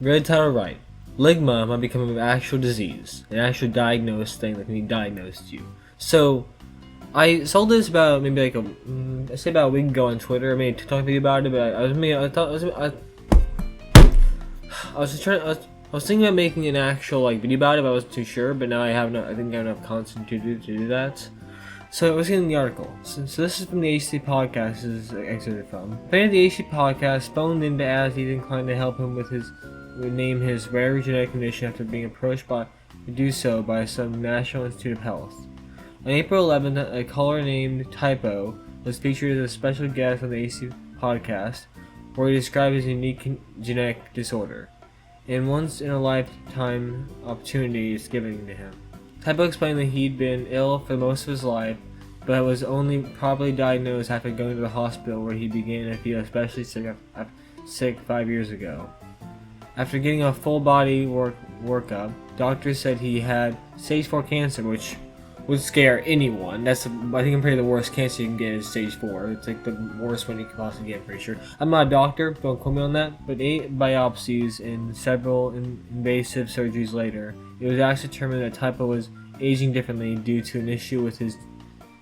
Read title right. Ligma might become an actual disease, an actual diagnosed thing that can be diagnosed to you. So, I saw this about maybe like I say about a week ago on Twitter. I made a TikTok video about it, but I was thinking about making an actual video about it, but I wasn't too sure. But now I have no, I think I have enough content to do that. So I was getting the article. So this is from the HC podcast. This is excerpted from. Fan of the HC podcast phoned in to ask Ethan Klein to help him with name his rare genetic condition after being approached to do so by some National Institute of Health. On April 11th, a caller named Typo was featured as a special guest on the HC podcast, where he described his unique genetic disorder, and once in a lifetime opportunity is given to him. Typo explained that he'd been ill for most of his life, but was only properly diagnosed after going to the hospital, where he began to feel especially sick 5 years ago. After getting a full body workup, doctors said he had stage 4 cancer, which would scare anyone. I think I'm pretty the worst cancer you can get is stage 4. It's like the worst one you can possibly get, I'm pretty sure. I'm not a doctor, don't quote me on that, but 8 biopsies and several invasive surgeries later, it was actually determined that Typo was aging differently due to an issue with his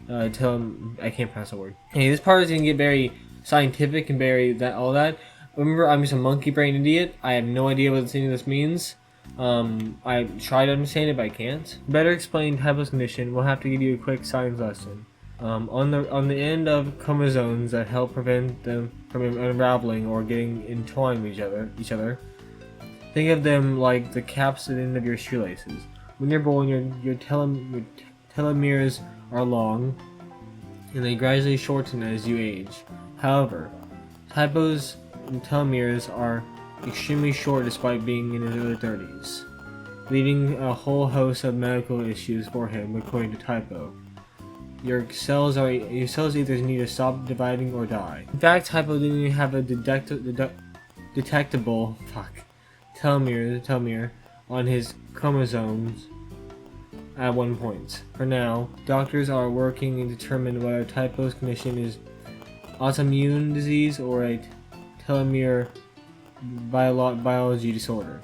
I can't pronounce the word. Hey, this part is going to get very scientific and very all that. Remember, I'm just a monkey brain idiot. I have no idea what any of this means. I try to understand it, but I can't. Better explain Typo's condition, we'll have to give you a quick science lesson. On the end of chromosomes that help prevent them from unraveling or getting entwined with each other. Think of them like the caps at the end of your shoelaces. When you're born, your telomeres are long, and they gradually shorten as you age. However, Typo's telomeres are extremely short despite being in his early 30s, leaving a whole host of medical issues for him, according to Typo. Your cells either need to stop dividing or die. In fact, Typo didn't even have a detectable telomere on his chromosomes at one point. For now, doctors are working to determine whether Typo's condition is autoimmune disease or a telomere biology disorder.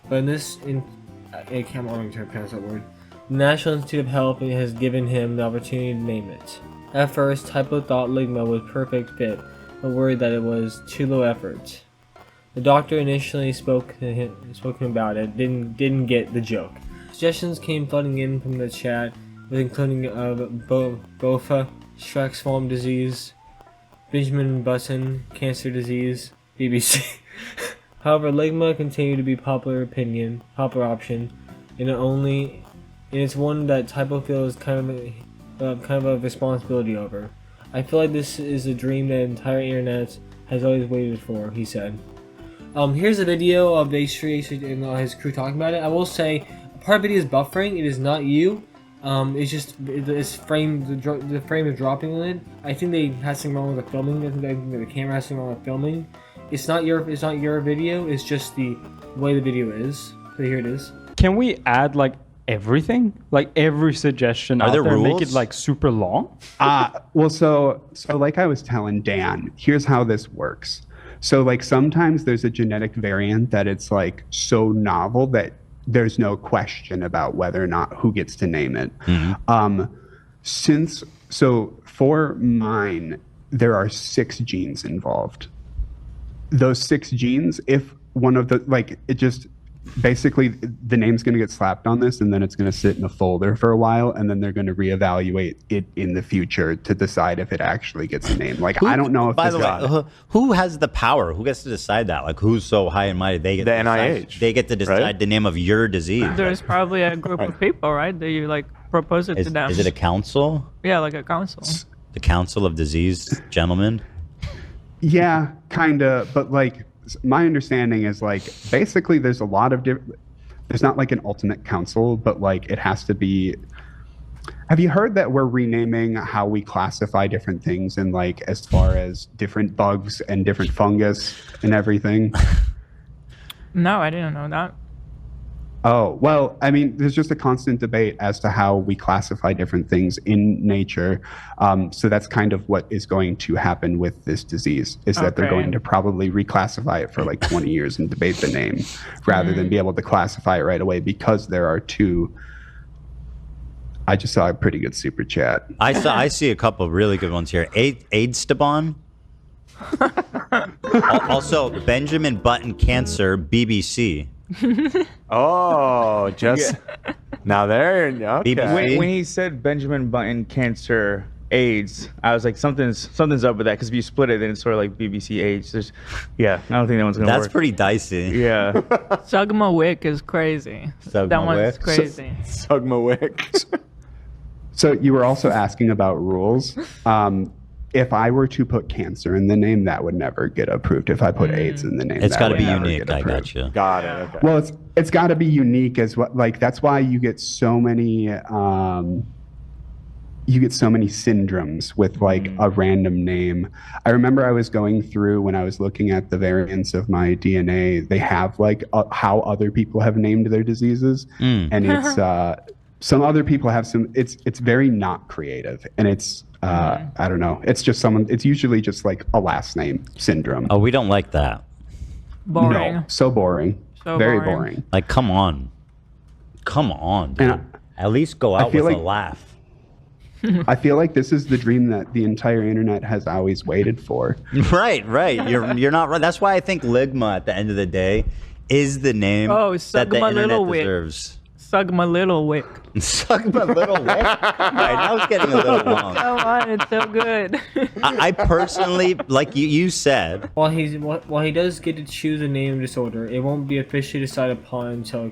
But I can't remember to pronounce that word. The National Institute of Health has given him the opportunity to name it. At first, Typo thought ligma was perfect fit, but worried that it was too low effort. The doctor initially spoke to him about it, didn't get the joke. Suggestions came flooding in from the chat, with including Bofa, Schreck's form disease, Benjamin Button, cancer disease, BBC. However, ligma continued to be popular option, and it's one that Typo feels kind of a responsibility over. I feel like this is a dream that the entire internet has always waited for, he said. Here's a video of H3 and his crew talking about it. I will say, part of the video is buffering. It is not you. It's just the frame is dropping on it. I think they had something wrong with the filming. I think the camera has something wrong with filming. It's not your video. It's just the way the video is. So here it is. Can we add everything, every suggestion out there, rules? make it super long? Well, so like I was telling Dan, here's how this works. So sometimes there's a genetic variant that it's so novel that there's no question about whether or not who gets to name it. Mm-hmm. So for mine, there are 6 genes involved. Those 6 genes, if one of the it just basically the name's going to get slapped on this, and then it's going to sit in a folder for a while, and then they're going to reevaluate it in the future to decide if it actually gets a name. I don't know if by the way, who has the power? Who gets to decide that? Who's so high and mighty? They get the to NIH. Decide, they get to decide right? the name of your disease. There's probably a group of people, right? That you propose it to them. Is it a council? Yeah, like a council. The Council of Disease Gentlemen? Yeah, kind of, but my understanding is basically there's a lot of there's not an ultimate council, but it has to be. Have you heard that we're renaming how we classify different things and as far as different bugs and different fungus and everything? No, I didn't know that. Oh, well, I mean, there's just a constant debate as to how we classify different things in nature. So that's kind of what is going to happen with this disease, is that they're Okay. going to probably reclassify it for like 20 years and debate the name rather than be able to classify it right away because there are two. I just saw a pretty good super chat. I see a couple of really good ones here. AIDS-Stabon. Also, Benjamin Button Cancer, BBC. Oh, just now there. Okay. BBC. When he said Benjamin Button cancer AIDS, I was like, something's up with that, because if you split it, then it's sort of like BBC AIDS. Yeah, I don't think that one's gonna work. That's pretty dicey. Yeah. Sugma Wick is crazy. Sugma That one's Wick. crazy. Sugma Wick. So you were also asking about rules. If I were to put cancer in the name, that would never get approved. If I put AIDS in the name, It's got to would be never unique. get I approved. got you. Got it. Okay. Well, it's got to be unique as well. Like that's why you get so many syndromes with like a random name. I remember I was going through when I was looking at the variants of my DNA. They have like how other people have named their diseases, and it's some other people have some. It's very not creative, and it's. I don't know. It's just it's usually just like a last name syndrome. Oh, we don't like that. Boring. No, so boring. So Very boring. boring. Like, come on, dude. And At least go out feel with a like- laugh. I feel like this is the dream that the entire internet has always waited for. Right. You're not right. That's why I think ligma at the end of the day is the name Oh, that the Sugma internet Little Wick. deserves. Sugma Little Wick. Sugma Little Wick. All right, now it's getting a little long. Come on, it's so good. I personally, like you said, While he does get to choose a name disorder, it won't be officially decided upon until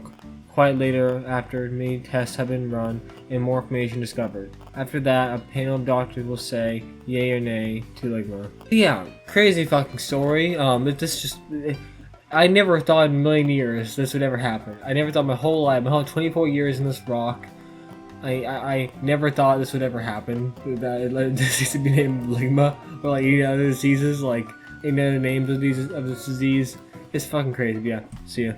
quite later after many tests have been run and more information discovered. After that, a panel of doctors will say yay or nay to ligma. Yeah, crazy fucking story. I never thought in a million years this would ever happen. I never thought my whole life, my whole 24 years in this rock, I never thought this would ever happen. That this to be named ligma or like any other diseases, like any other names of this disease. It's fucking crazy. Yeah, see ya.